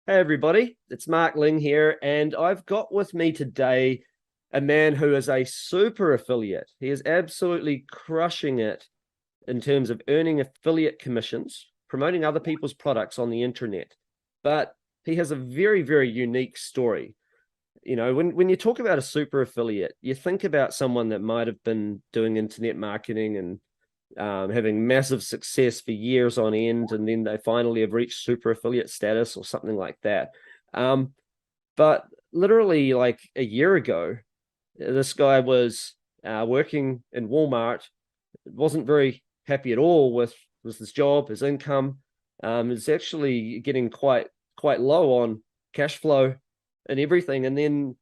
Hey everybody, it's Mark Ling here, and I've got with me today a man who is a super affiliate. He is absolutely crushing it in terms of earning affiliate commissions, promoting other people's products on the internet. But he has a very, very unique story. When you talk about a super affiliate, you think about someone that might have been doing internet marketing and having massive success for years on end, and then they finally have reached super affiliate status or something like that. Um, but literally, like a year ago, this guy was working in Walmart, wasn't very happy at all with his job, his income. Is actually getting quite low on cash flow and everything, and then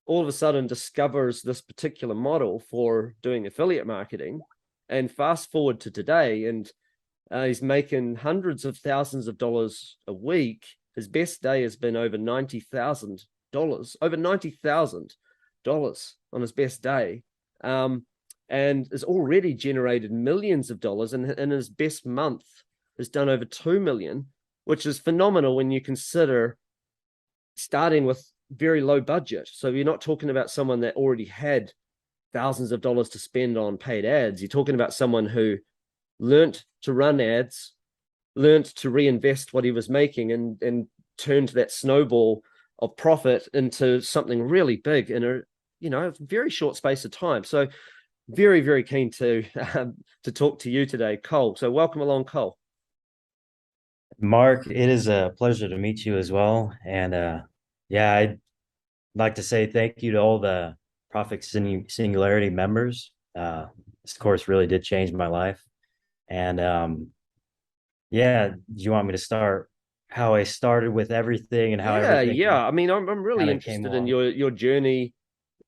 all of a sudden discovers this particular model for doing affiliate marketing. And fast forward to today, and he's making hundreds of thousands of dollars a week. His best day has been over $90,000 on his best day, and has already generated millions of dollars. And in his best month, has done over 2 million, which is phenomenal when you consider starting with very low budget. So you're not talking about someone that already had thousands of dollars to spend on paid ads. You're talking about someone who learned to run ads, learned to reinvest what he was making, and turned that snowball of profit into something really big in a very short space of time. So very, very keen to talk to you today, Cole. So welcome along, Cole. Mark, it is a pleasure to meet you as well. And yeah, I'd like to say thank you to all the Profit Singularity members. This course really did change my life. And yeah, do you want me to start how I started with everything and how Yeah, everything yeah. I mean, I'm really kind of came interested in along? your journey,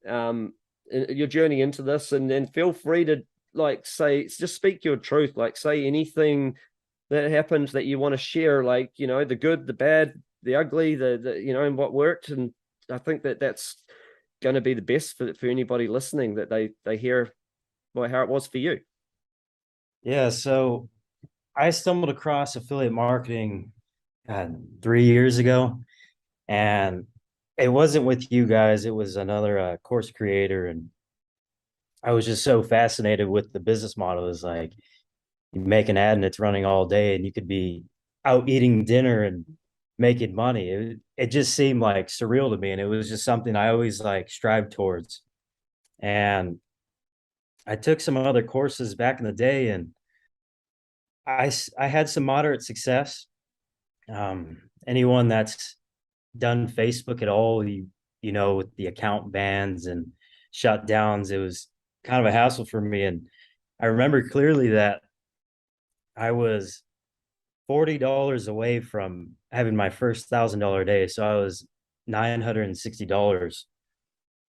your journey into this, and feel free to like say, just speak your truth, like say anything that happened that you want to share, like the good, the bad, the ugly, the and what worked. And I think that that's going to be the best for anybody listening, that they hear how it was for you. Yeah, so I stumbled across affiliate marketing 3 years ago, and it wasn't with you guys, it was another course creator. And I was just so fascinated with the business model. Is like you make an ad and it's running all day, and you could be out eating dinner and making money. It just seemed like surreal to me, and it was just something I always like strive towards. And I took some other courses back in the day, and I had some moderate success. Anyone that's done Facebook at all, you know, with the account bans and shutdowns, it was kind of a hassle for me. And I remember clearly that I was $40 away from having my first $1,000 day. So I was $960,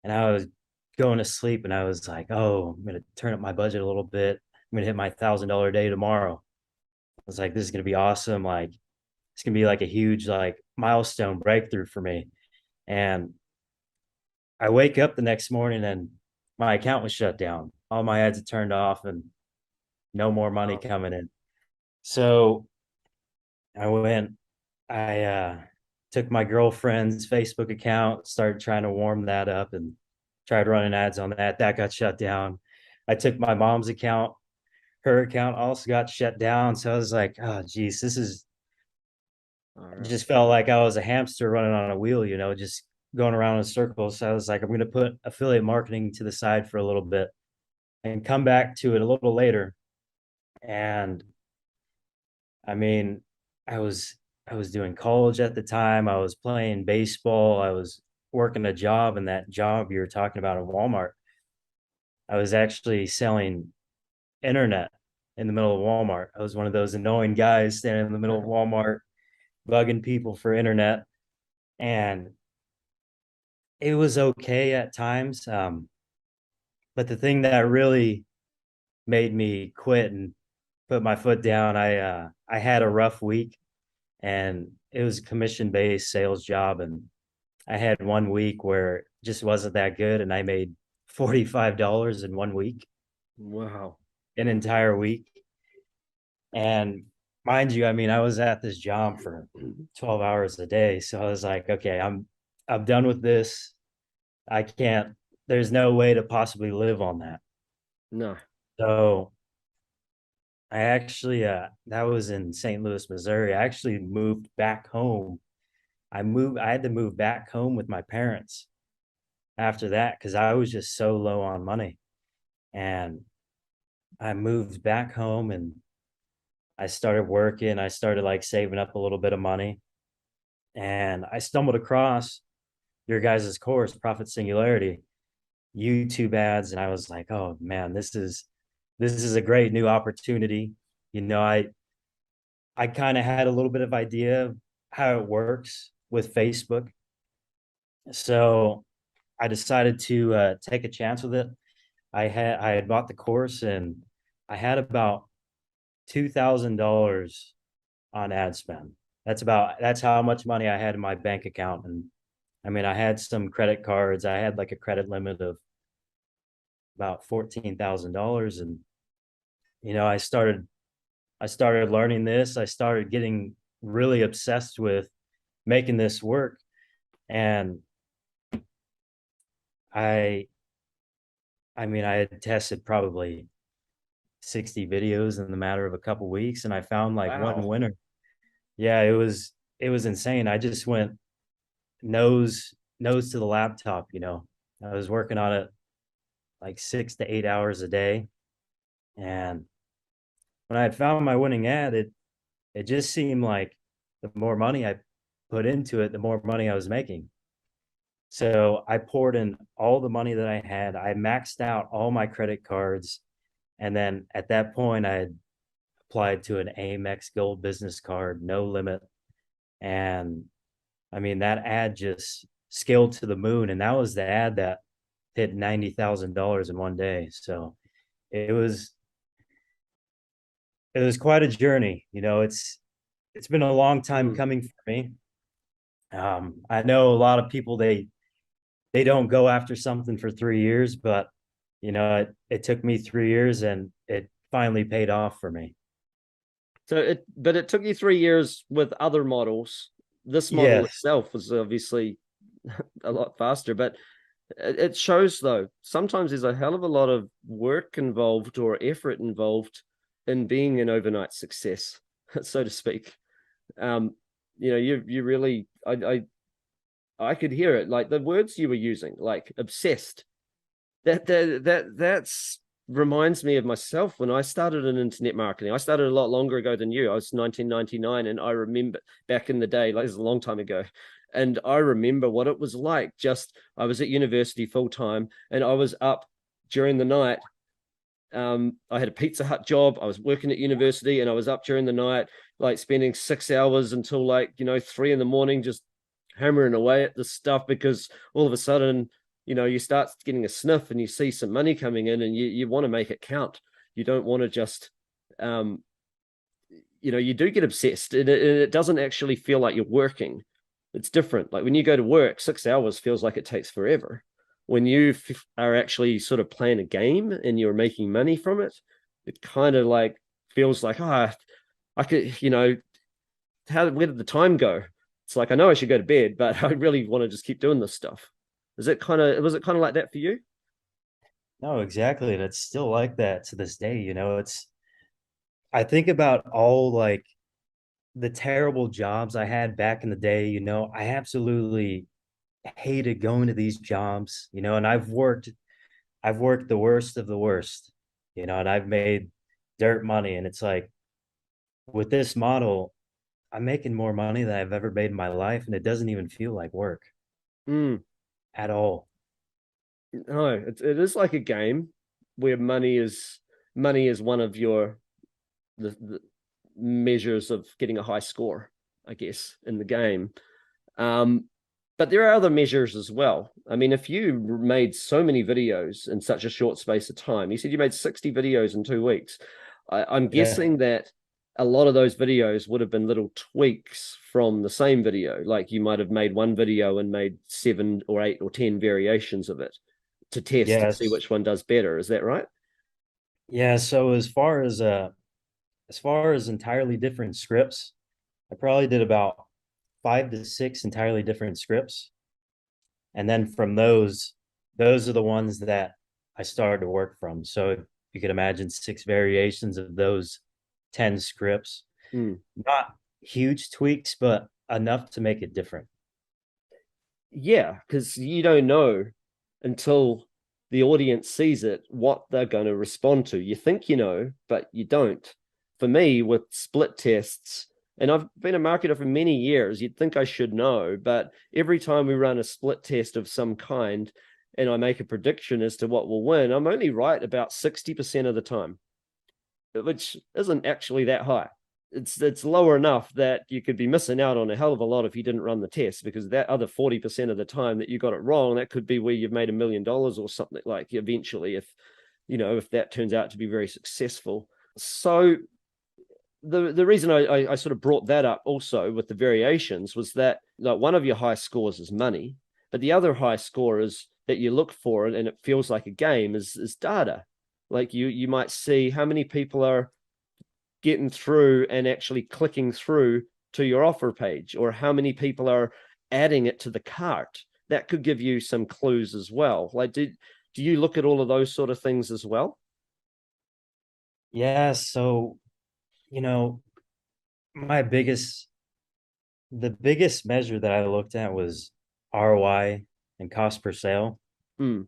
and I was going to sleep, and I was like, "Oh, I'm gonna turn up my budget a little bit. I'm gonna hit my $1,000 day tomorrow." I was like, "This is gonna be awesome! Like, it's gonna be like a huge like milestone breakthrough for me." And I wake up the next morning, and my account was shut down. All my ads had turned off, and no more money Wow. coming in. So I went, I took my girlfriend's Facebook account, started trying to warm that up, and tried running ads on that. That got shut down. I took my mom's account, her account also got shut down. So I was like, oh, geez, this is All right. just felt like I was a hamster running on a wheel, just going around in circles. So I was like, I'm going to put affiliate marketing to the side for a little bit and come back to it a little later. And I mean, I was I was doing college at the time. I was playing baseball. I was working a job, and that job you were talking about at Walmart, I was actually selling internet in the middle of Walmart. I was one of those annoying guys standing in the middle of Walmart bugging people for internet, and it was okay at times. But the thing that really made me quit and put my foot down, I had a rough week, and it was a commission based sales job, and I had one week where it just wasn't that good, and I made $45 in one week, Wow. an entire week. And mind you, I mean, I was at this job for 12 hours a day. So I was like, okay, I'm done with this. I can't, there's no way to possibly live on that. No. So I actually that was in St. Louis, Missouri. I actually moved back home. I had to move back home with my parents after that because I was just so low on money. And I moved back home and I started working. I started like saving up a little bit of money. And I stumbled across your guys' course, Profit Singularity, YouTube ads. And I was like, oh man, this is a great new opportunity. You know, I kind of had a little bit of idea of how it works with Facebook. So I decided to take a chance with it. I had bought the course and I had about $2,000 on ad spend. That's how much money I had in my bank account. And I mean, I had some credit cards. I had like a credit limit of about $14,000. And I started learning this. I started getting really obsessed with making this work. And I I mean, I had tested probably 60 videos in the matter of a couple weeks and I found like one Wow. winner. Yeah, it was insane. I just went nose to the laptop, you know. I was working on it like 6 to 8 hours a day. And when I had found my winning ad, it just seemed like the more money I put into it, the more money I was making. So I poured in all the money that I had. I maxed out all my credit cards. And then at that point, I had applied to an Amex Gold business card, no limit. And I mean, that ad just scaled to the moon. And that was the ad that hit $90,000 in one day. So it was it was quite a journey. You know, it's been a long time Mm. coming for me. I know a lot of people they don't go after something for 3 years, but you know, it took me 3 years and it finally paid off for me. But it took you 3 years with other models. This model Yes. itself was obviously a lot faster, but it shows though, sometimes there's a hell of a lot of work involved or effort involved in being an overnight success, so to speak. Um, you really, I could hear it, like the words you were using, like obsessed. That's reminds me of myself when I started in internet marketing. I started a lot longer ago than you. I was 1999, and I remember back in the day, like this is a long time ago, and I remember what it was like. Just I was at university full time, and I was up during the night. I had a Pizza Hut job. I was working at university, and I was up during the night, like spending 6 hours until like 3 in the morning, just hammering away at this stuff because all of a sudden you start getting a sniff and you see some money coming in and you want to make it count. You don't want to just um you do get obsessed and it doesn't actually feel like you're working. It's different. Like when you go to work, 6 hours feels like it takes forever. When you are actually sort of playing a game and you're making money from it, it kind of like feels like, I could, where did the time go? It's like I know I should go to bed, but I really want to just keep doing this stuff. Was it kind of like that for you? No, exactly. And it's still like that to this day. You know, I think about all like the terrible jobs I had back in the day. You know, I absolutely hated going to these jobs, you know, and I've worked the worst of the worst, you know, and I've made dirt money. And it's like with this model, I'm making more money than I've ever made in my life. And it doesn't even feel like work Mm, at all. no, it is like a game where money is one of the measures of getting a high score, I guess, in the game. Um, but there are other measures as well. I mean, if you made so many videos in such a short space of time, you said you made 60 videos in 2 weeks. I'm Yeah. guessing that a lot of those videos would have been little tweaks from the same video. Like you might have made one video and made 7 or 8 or 10 variations of it to test to see Yes. which one does better. Is that right? Yeah. So as far as as far as entirely different scripts, I probably did about 5 to 6 entirely different scripts. And then from those are the ones that I started to work from. So you could imagine 6 variations of those 10 scripts. Mm. Not huge tweaks, but enough to make it different. Yeah, because you don't know until the audience sees it what they're going to respond to. You think you know, but you don't. For me, with split tests, and I've been a marketer for many years, you'd think I should know, but every time we run a split test of some kind and I make a prediction as to what will win, I'm only right about 60% of the time, which isn't actually that high. It's lower enough that you could be missing out on a hell of a lot if you didn't run the test, because that other 40% of the time that you got it wrong, that could be where you've made $1 million or something, like, eventually, if that turns out to be very successful. So the reason I sort of brought that up also with the variations was that, like, one of your high scores is money, but the other high score is that you look for it and it feels like a game is data. Like, you might see how many people are getting through and actually clicking through to your offer page, or how many people are adding it to the cart. That could give you some clues as well. Like, do you look at all of those sort of things as well? Yeah, so you know, my biggest the biggest measure that I looked at was ROI and cost per sale. Mm.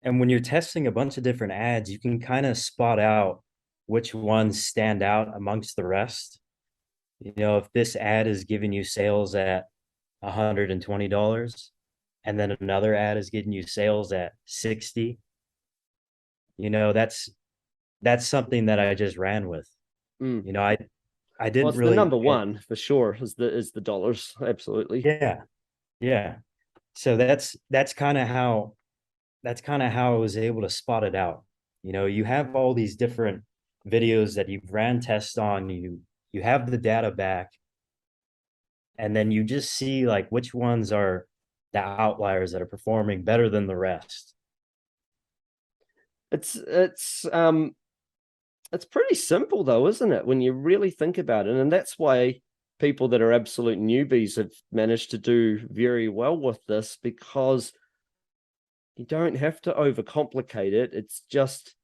And when you're testing a bunch of different ads, you can kind of spot out which ones stand out amongst the rest. If this ad is giving you sales at $120 and then another ad is getting you sales at 60, that's something that I just ran with. Mm. I Well, didn't it's the really number one for sure, is the dollars. Absolutely. yeah, yeah. So that's kind of how I was able to spot it out. You have all these different videos that you've ran tests on, you have the data back, and then you just see like which ones are the outliers that are performing better than the rest. It's pretty simple though, isn't it, when you really think about it? And that's why people that are absolute newbies have managed to do very well with this, because you don't have to overcomplicate it. It's just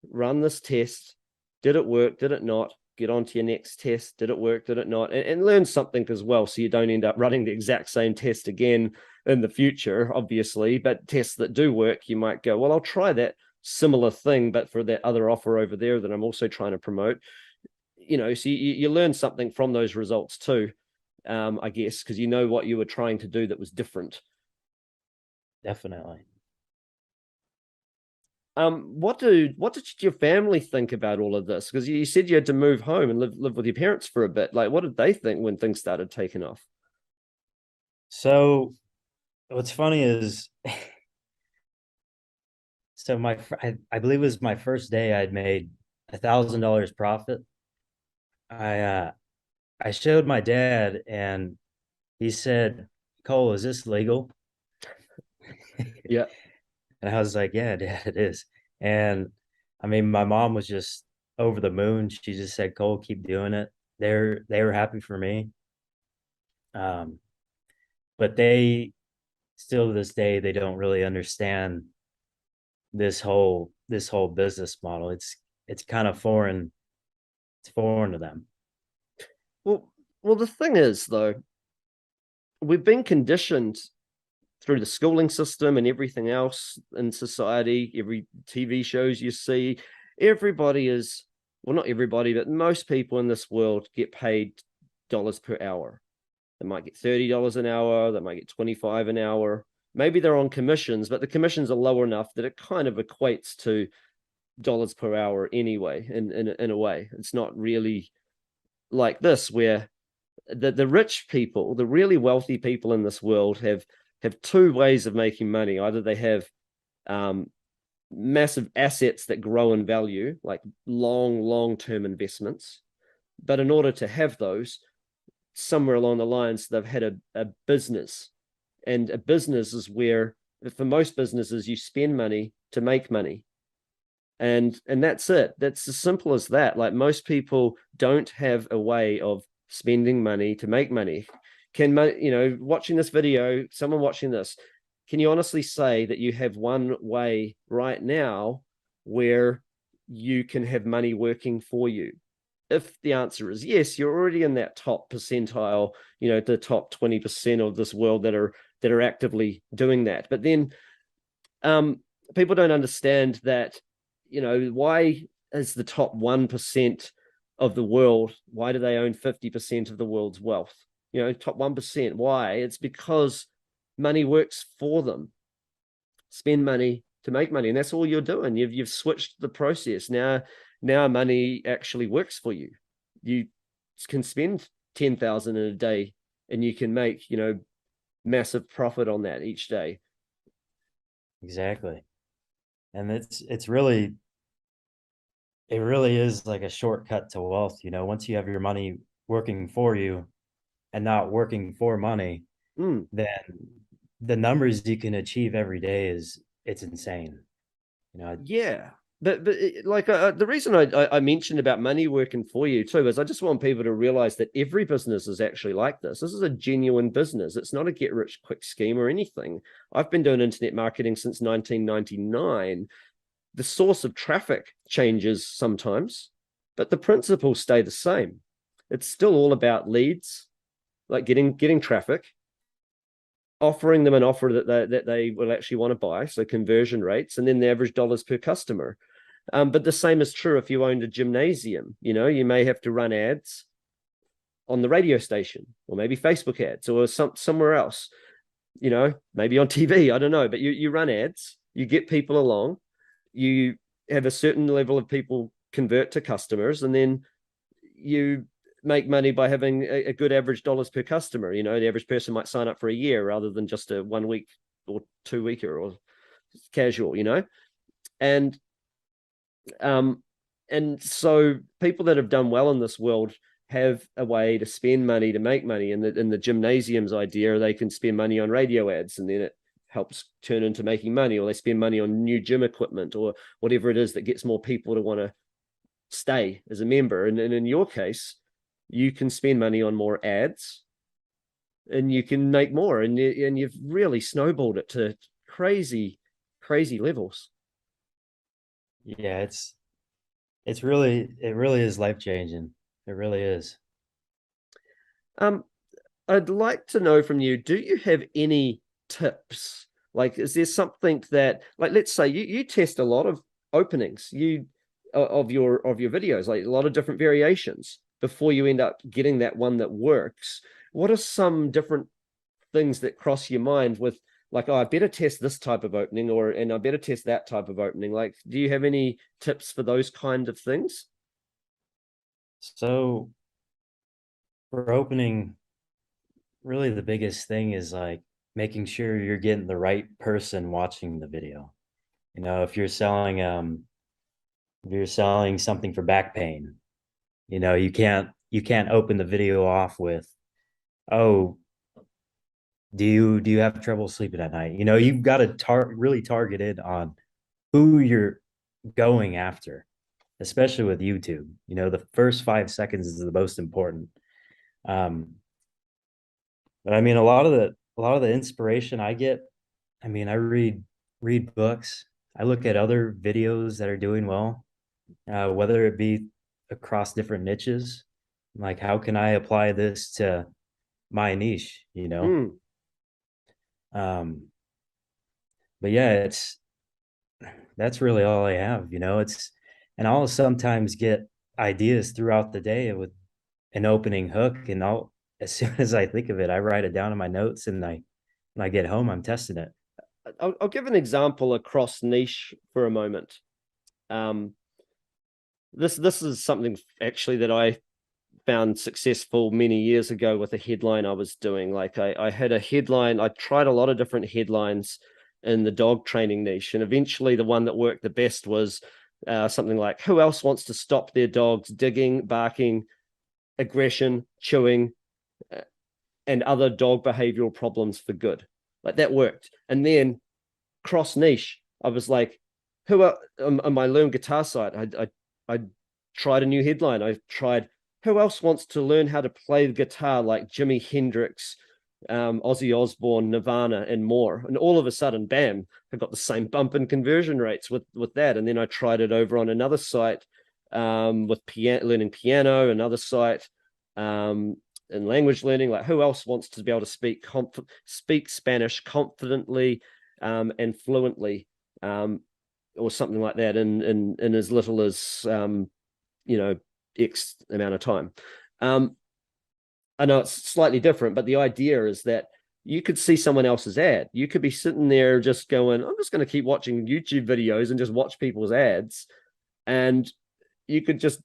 run this test. Did it work? Did it not? Get on to your next test. Did it work? Did it not? And learn something as well, so you don't end up running the exact same test again in the future, obviously. But tests that do work, you might go, well, I'll try that similar thing, but for that other offer over there that I'm also trying to promote. So you learn something from those results too, I guess, because you know what you were trying to do that was different. Definitely. What did your family think about all of this? Because you said you had to move home and live with your parents for a bit. Like, what did they think when things started taking off? So what's funny is so I believe it was my first day I'd made $1,000 profit. I showed my dad and he said, Cole, is this legal? Yeah. And I was like, yeah, Dad, it is. And I mean, my mom was just over the moon. She just said, Cole, keep doing it. They were happy for me. Um, but they still to this day they don't really understand this whole business model. It's kind of foreign. It's foreign to them. Well, well, the thing is, though, we've been conditioned through the schooling system and everything else in society, every TV shows you see, everybody is, well, not everybody, but most people in this world get paid dollars per hour. They might get $30 an hour, they might get 25 an hour. Maybe they're on commissions, but the commissions are low enough that it kind of equates to dollars per hour anyway, in a way. It's not really like this, where the rich people, the really wealthy people in this world have two ways of making money. Either they have um, massive assets that grow in value, like long-term investments. But in order to have those, somewhere along the lines, they've had a business. And a business is where, for most businesses, you spend money to make money. And that's it. That's as simple as that. Like, most people don't have a way of spending money to make money. Watching this video, someone watching this, can you honestly say that you have one way right now where you can have money working for you? If the answer is yes, you're already in that top percentile, the top 20% of this world that are actively doing that. But then um, people don't understand that, why is the top 1% of the world, why do they own 50% of the world's wealth? Top 1%. Why? It's because money works for them. Spend money to make money, and that's all you're doing. You've switched the process. Now money actually works for you. You can spend 10,000 in a day, and you can make massive profit on that each day. Exactly. And it really is like a shortcut to wealth. Once you have your money working for you and not working for money, Mm. then the numbers you can achieve every day it's insane. Yeah. But the reason I mentioned about money working for you too is I just want people to realize that every business is actually like this. This is a genuine business. It's not a get rich quick scheme or anything. I've been doing internet marketing since 1999. The source of traffic changes sometimes, but the principles stay the same. It's still all about leads, like getting traffic, offering them an offer that they will actually want to buy, so conversion rates, and then the average dollars per customer. But the same is true if you owned a gymnasium. You may have to run ads on the radio station, or maybe Facebook ads, or somewhere else. Maybe on TV. I don't know, but you run ads, you get people along, you have a certain level of people convert to customers, and then you make money by having a good average dollars per customer. The average person might sign up for a year rather than just a 1 week or 2 weeker or casual. And um and so people that have done well in this world have a way to spend money to make money. And in the gymnasium's idea, they can spend money on radio ads, and then it helps turn into making money, or they spend money on new gym equipment or whatever it is that gets more people to want to stay as a member. And in your case, you can spend money on more ads, and you can make more, and you've really snowballed it to crazy levels. Yeah, it really is life changing. It really is. um I'd like to know from you, do you have any tips? Like, is there something that, like, let's say you test a lot of openings, of your videos, like a lot of different variations before you end up getting that one that works. What are some different things that cross your mind with, like, oh, I better test this type of opening, and I better test that type of opening? Like, do you have any tips for those kind of things? So for opening, really the biggest thing is like making sure you're getting the right person watching the video. If you're selling something for back pain, you can't open the video off with, oh, do you have trouble sleeping at night? You've got to really target it on who you're going after, especially with YouTube. The first 5 seconds is the most important. But I mean, a lot of the inspiration I get, I mean, I read books. I look at other videos that are doing well, whether it be across different niches. Like, how can I apply this to my niche? Mm. Um, but yeah, that's really all I have. And I'll sometimes get ideas throughout the day with an opening hook, and as soon as I think of it, I write it down in my notes, and when I get home, I'm testing it. I'll give an example across niche for a moment. Um, this is something actually that I found successful many years ago with a headline I was doing. Like, I had a headline, I tried a lot of different headlines in the dog training niche, and eventually the one that worked the best was something like, who else wants to stop their dogs digging, barking, aggression, chewing, uh, and other dog behavioral problems for good? Like, that worked. And then cross niche, I was like, on my Learn Guitar site, I tried a new headline. I tried, who else wants to learn how to play the guitar like Jimi Hendrix, Ozzy Osbourne, Nirvana, and more? And all of a sudden, bam, I got the same bump in conversion rates with that. And then I tried it over on another site, with learning piano, another site, in language learning. Like, who else wants to be able to speak Spanish confidently, and fluently, or something like that in as little as, X amount of time. I know it's slightly different, but the idea is that you could see someone else's ad. You could be sitting there just going, I'm just going to keep watching YouTube videos and just watch people's ads. And you could just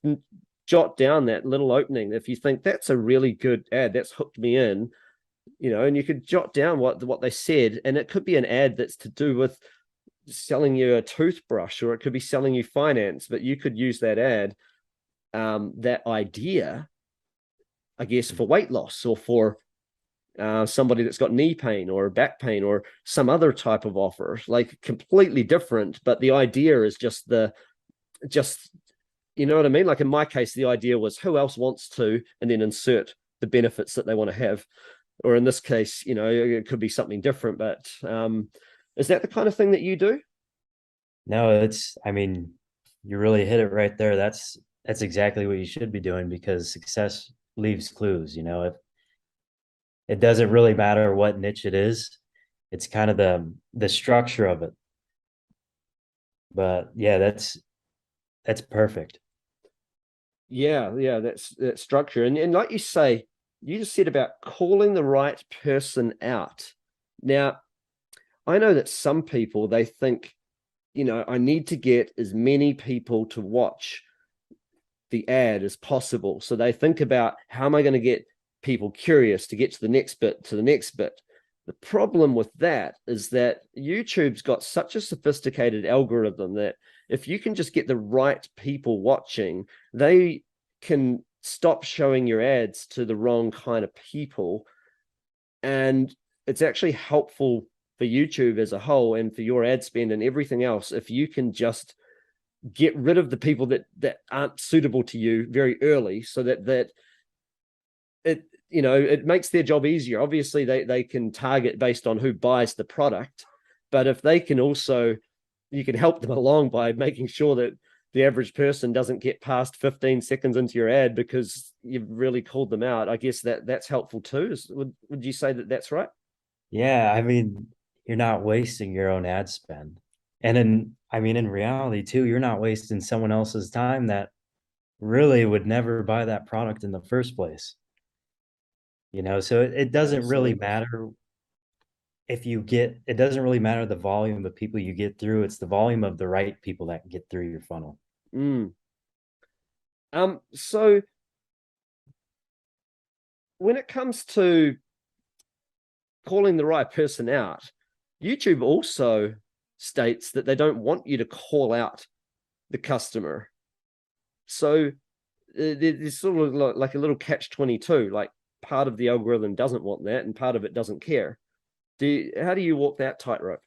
jot down that little opening. If you think that's a really good ad, that's hooked me in, and you could jot down what they said. And it could be an ad that's to do with selling you a toothbrush, or it could be selling you finance, but you could use that ad, that idea, I guess, for weight loss, or for somebody that's got knee pain or back pain, or some other type of offer, like completely different. But the idea is just you know what I mean? Like in my case, the idea was, who else wants to, and then insert the benefits that they want to have. Or in this case, it could be something different. But is that the kind of thing that you do? No, I mean, you really hit it right there. That's exactly what you should be doing, because success leaves clues. If it doesn't really matter what niche it is, it's kind of the structure of it. But yeah, that's perfect. Yeah, that's that structure. And like you say, you just said about calling the right person out. Now, I know that some people, they think, I need to get as many people to watch the ad as possible. So they think about, how am I going to get people curious to get to the next bit, to the next bit? The problem with that is that YouTube's got such a sophisticated algorithm that if you can just get the right people watching, they can stop showing your ads to the wrong kind of people. And it's actually helpful for YouTube as a whole, and for your ad spend and everything else, if you can just get rid of the people that aren't suitable to you very early, so that it makes their job easier. Obviously, they can target based on who buys the product, but if they can also, you can help them along by making sure that the average person doesn't get past 15 seconds into your ad because you've really called them out. I guess that's helpful too. Would you say that that's right? Yeah, I mean, you're not wasting your own ad spend. And in reality too, you're not wasting someone else's time that really would never buy that product in the first place. So it doesn't really Absolutely. matter it doesn't really matter the volume of people you get through. It's the volume of the right people that get through your funnel. Mm. So when it comes to calling the right person out, YouTube also states that they don't want you to call out the customer. So there's sort of like a little catch 22. Like, part of the algorithm doesn't want that, and part of it doesn't care. How do you walk that tightrope?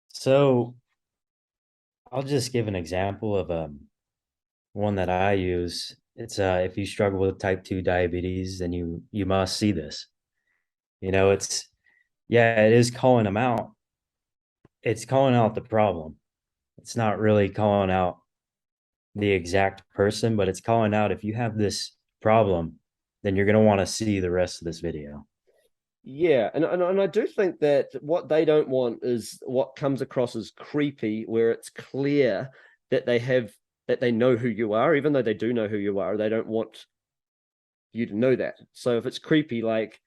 So I'll just give an example of one that I use. It's if you struggle with type 2 diabetes, then you must see this. It's yeah, it is calling them out. It's calling out the problem. It's not really calling out the exact person, but it's calling out, if you have this problem, then you're going to want to see the rest of this video. Yeah, and I do think that what they don't want is what comes across as creepy, where it's clear that they know who you are, even though they do know who you are. They don't want you to know that. So if it's creepy, like,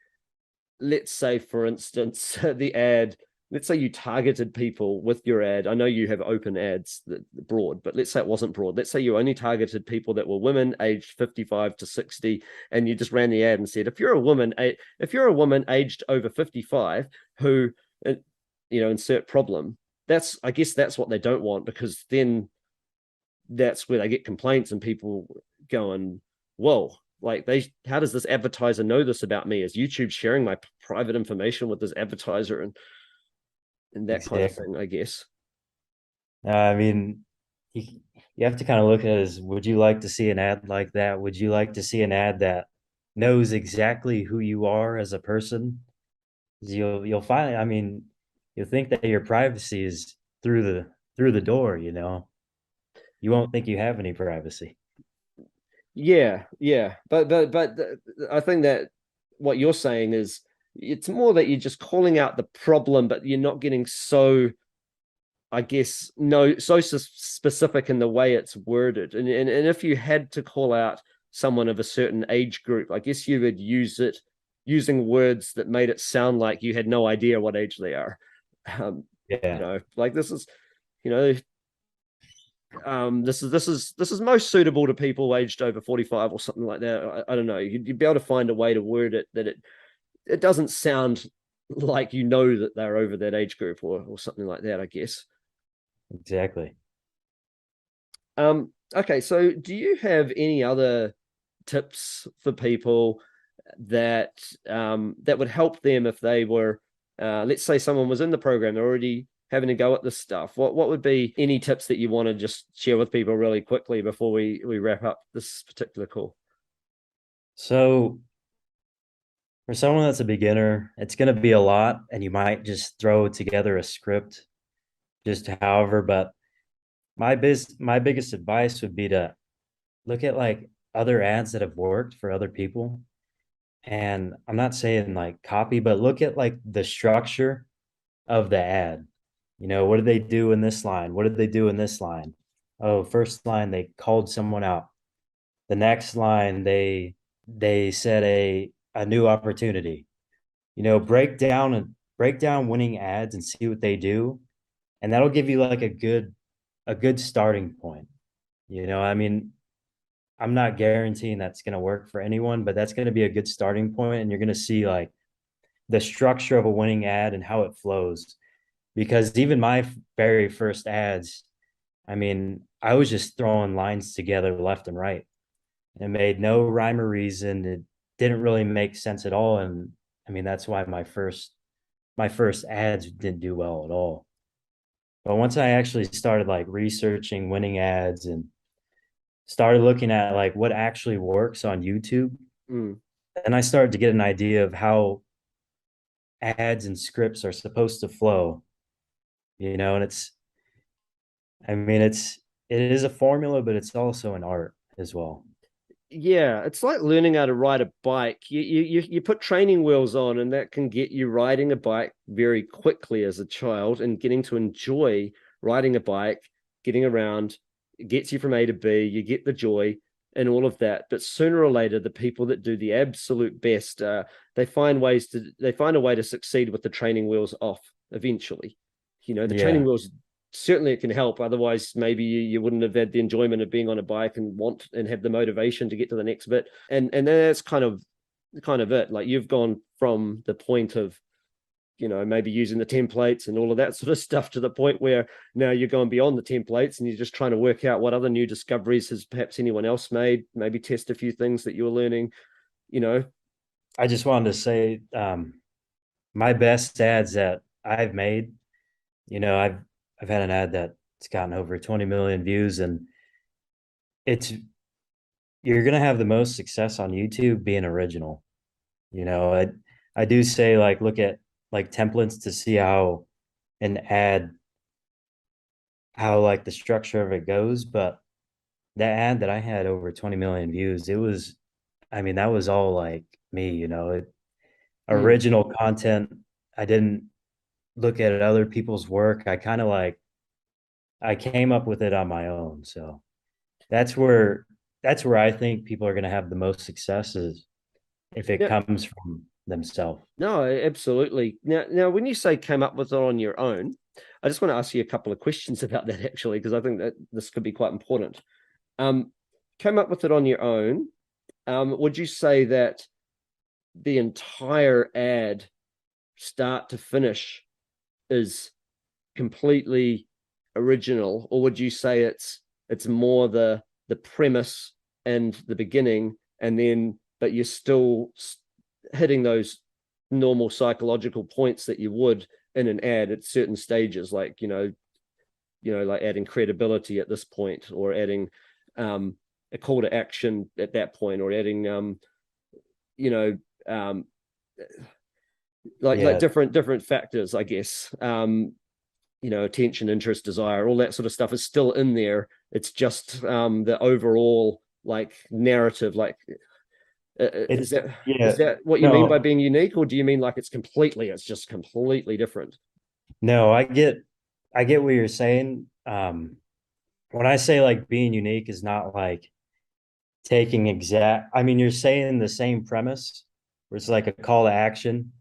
let's say, for instance, the ad, let's say you targeted people with your ad. I know you have open ads that broad, but let's say it wasn't broad. Let's say you only targeted people that were women aged 55 to 60, and you just ran the ad and said, if you're a woman aged over 55 who, insert problem. I guess that's what they don't want, because then that's where they get complaints and people going, whoa, like, how does this advertiser know this about me? Is YouTube sharing my private information with this advertiser, and that kind of Exactly. thing, I guess. I mean, you have to kind of look at it as, would you like to see an ad like that? Would you like to see an ad that knows exactly who you are as a person? You'll find, I mean, you'll think that your privacy is through the door, you know. You won't think you have any privacy. Yeah, yeah, but I think that what you're saying is it's more that you're just calling out the problem, but you're not getting so, I guess, no, so specific in the way it's worded. And if you had to call out someone of a certain age group, I guess you would use it using words that made it sound like you had no idea what age they are. Um, Yeah, like this is, you know, this is most suitable to people aged over 45 or something like that. I don't know. You'd be able to find a way to word it that it doesn't sound like you know that they're over that age group or something like that, I guess. exactly. Okay, so do you have any other tips for people that that would help them if they were, let's say, someone was in the program, they're already having to go at this stuff? What would be any tips that you want to just share with people really quickly before we wrap up this particular call? So for someone that's a beginner, it's going to be a lot, and you might just throw together a script just however. But my biggest advice would be to look at like other ads that have worked for other people. And I'm not saying like copy, but look at like the structure of the ad. You know, what did they do in this line? What did they do in this line? Oh, first line they called someone out. The next line they said a new opportunity. You know, break down winning ads and see what they do, and that'll give you like a good starting point. You know, I mean, I'm not guaranteeing that's going to work for anyone, but that's going to be a good starting point, and you're going to see like the structure of a winning ad and how it flows. Because even my very first ads, I mean, I was just throwing lines together left and right. It made no rhyme or reason. It didn't really make sense at all. And I mean, that's why my first ads didn't do well at all. But once I actually started like researching winning ads and started looking at like what actually works on YouTube, Mm. and I started to get an idea of how ads and scripts are supposed to flow, you know, and I mean, it is a formula, but it's also an art as well. Yeah, it's like learning how to ride a bike. You put training wheels on, and that can get you riding a bike very quickly as a child and getting to enjoy riding a bike, getting around. It gets you from A to B. You get the joy and all of that. But sooner or later, the people that do the absolute best, they find a way to succeed with the training wheels off eventually. The training Yeah. wheels, certainly it can help. Otherwise, maybe you wouldn't have had the enjoyment of being on a bike and want and have the motivation to get to the next bit. And that's kind of it. Like you've gone from the point of maybe using the templates and all of that sort of stuff to the point where now you're going beyond the templates and you're just trying to work out what other new discoveries has perhaps anyone else made, maybe test a few things that you're learning you know I just wanted to say my best ads that I've made, you know, I've had an ad that's gotten over 20 million views, and it's you're gonna have the most success on YouTube being original. You know, I do say like look at like templates to see how an ad how like the structure of it goes, but that ad that I had over 20 million views, it was I mean, that was all like me, you know, mm. original content. I didn't look at other people's work. I came up with it on my own. So that's where that's where I think people are going to have the most success is if it Yeah. comes from themselves. No, absolutely. Now, when you say came up with it on your own, I just want to ask you a couple of questions about that actually, because I think that this could be quite important. Um, Came up with it on your own. Would you say that the entire ad, start to finish, is completely original, or would you say it's more the premise and the beginning, and then but you're still hitting those normal psychological points that you would in an ad at certain stages, like like adding credibility at this point, or adding a call to action at that point, or adding you know like Yeah, different factors, I guess. Attention, interest, desire, all that sort of stuff is still in there. It's just the overall like narrative. Like, is it's that yeah. is that what you mean by No, being unique, or do you mean like it's just completely different? no, I get what you're saying. When I say like being unique is not like taking exact, I mean, you're saying the same premise where it's like a call to action,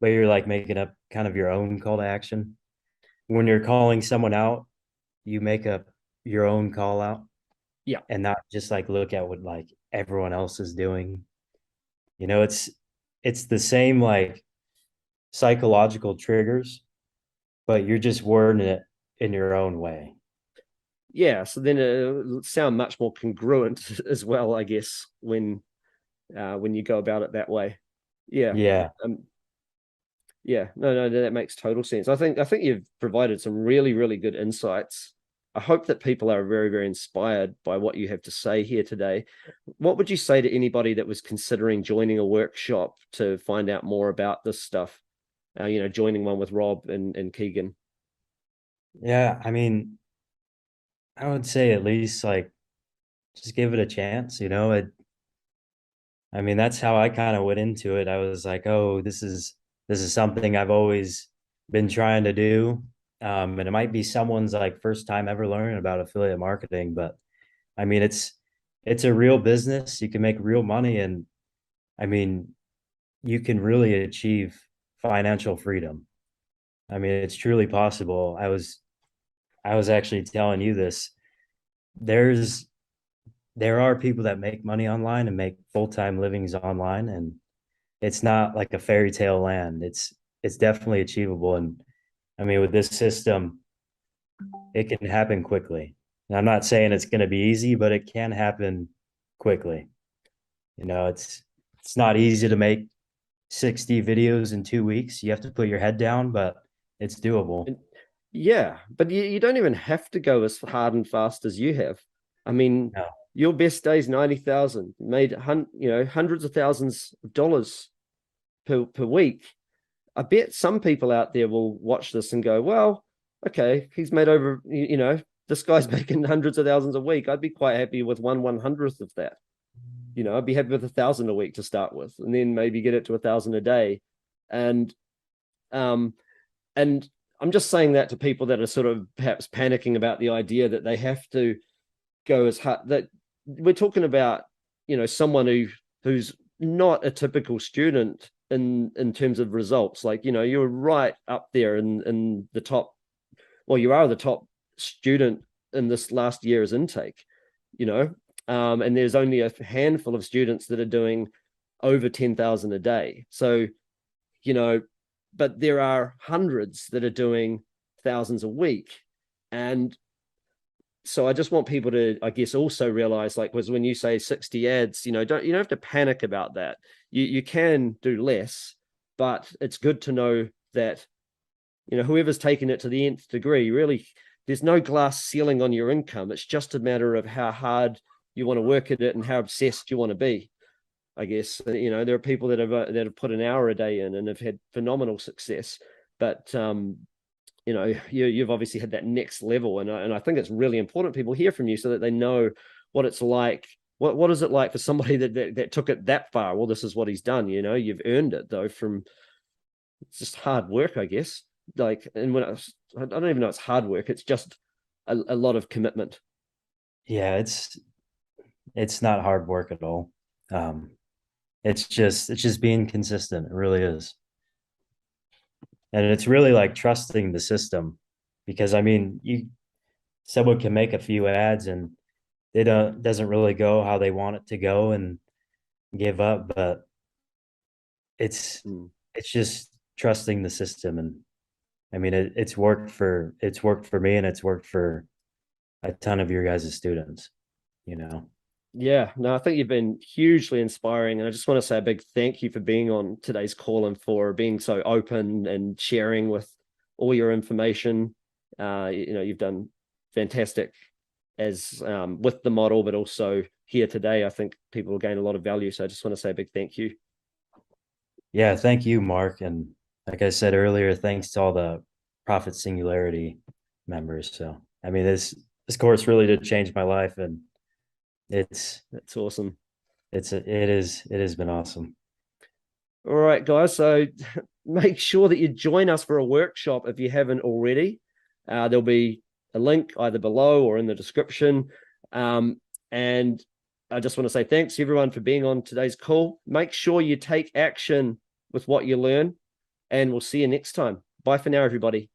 but you're like making up kind of your own call to action. When you're calling someone out, you make up your own call out Yeah. and not just like look at what like everyone else is doing. You know, it's the same like psychological triggers, but you're just wording it in your own way. Yeah, so then it'll sound much more congruent as well, I guess, when you go about it that way. Yeah. Yeah. um, Yeah, no, that makes total sense. I think you've provided some really, really good insights. I hope that people are very, very inspired by what you have to say here today. What would you say to anybody that was considering joining a workshop to find out more about this stuff? Joining one with Rob and Keegan. Yeah. I mean, I would say at least like just give it a chance, you know. I mean, that's how I kind of went into it. I was like, oh, this is something I've always been trying to do. And it might be someone's like first time ever learning about affiliate marketing, but I mean, it's a real business. You can make real money, and I mean, you can really achieve financial freedom. I mean, it's truly possible. I was actually telling you this. There's there are people that make money online and make full-time livings online, and it's not like a fairy tale land. It's definitely achievable. And I mean, with this system, it can happen quickly. And I'm not saying it's going to be easy, but it can happen quickly. You know, it's not easy to make 60 videos in 2 weeks. You have to put your head down, but it's doable. And yeah, but you don't even have to go as hard and fast as you have. I mean, No. your best days 90,000, made hundreds of thousands of dollars per week. I bet some people out there will watch this and go, well, okay, he's made over, this guy's making hundreds of thousands a week. I'd be quite happy with 1/100th of that. I'd be happy with 1,000 a week to start with, and then maybe get it to 1,000 a day. And um, and I'm just saying that to people that are sort of perhaps panicking about the idea that they have to go as hard. That we're talking about, someone who's not a typical student in terms of results. Like, you're right up there in the top. Well, you are the top student in this last year's intake. And there's only a handful of students that are doing over 10,000 a day. So, you know, but there are hundreds that are doing thousands a week. And so I just want people to, I guess, also realize, like, was when you say 60 ads, you don't have to panic about that. You can do less, but it's good to know that, whoever's taken it to the nth degree, really, there's no glass ceiling on your income. It's just a matter of how hard you want to work at it and how obsessed you want to be. I guess, there are people that have put an hour a day in and have had phenomenal success, but you've obviously had that next level, and I think it's really important people hear from you so that they know what it's like. What is it like for somebody that took it that far? Well, this is what he's done. You've earned it though from it's just hard work, I guess. Like, and I don't even know it's hard work. It's just a lot of commitment. Yeah, it's not hard work at all. Um, it's just being consistent. It really is. And it's really like trusting the system because I mean, you someone can make a few ads and they don't doesn't really go how they want it to go and give up, but it's Mm. it's just trusting the system. And I mean it's worked for me and it's worked for a ton of your guys' students, you know. Yeah, no, I think you've been hugely inspiring. And I just want to say a big thank you for being on today's call and for being so open and sharing with all your information. You've done fantastic as with the model, but also here today. I think people will gain a lot of value. So I just want to say a big thank you. Yeah, thank you, Mark. And like I said earlier, thanks to all the Profit Singularity members. So I mean, this course really did change my life, and That's awesome. it has been awesome. All right, guys. So make sure that you join us for a workshop if you haven't already. There'll be a link either below or in the description. And I just want to say thanks everyone for being on today's call. Make sure you take action with what you learn, and we'll see you next time. Bye for now, everybody.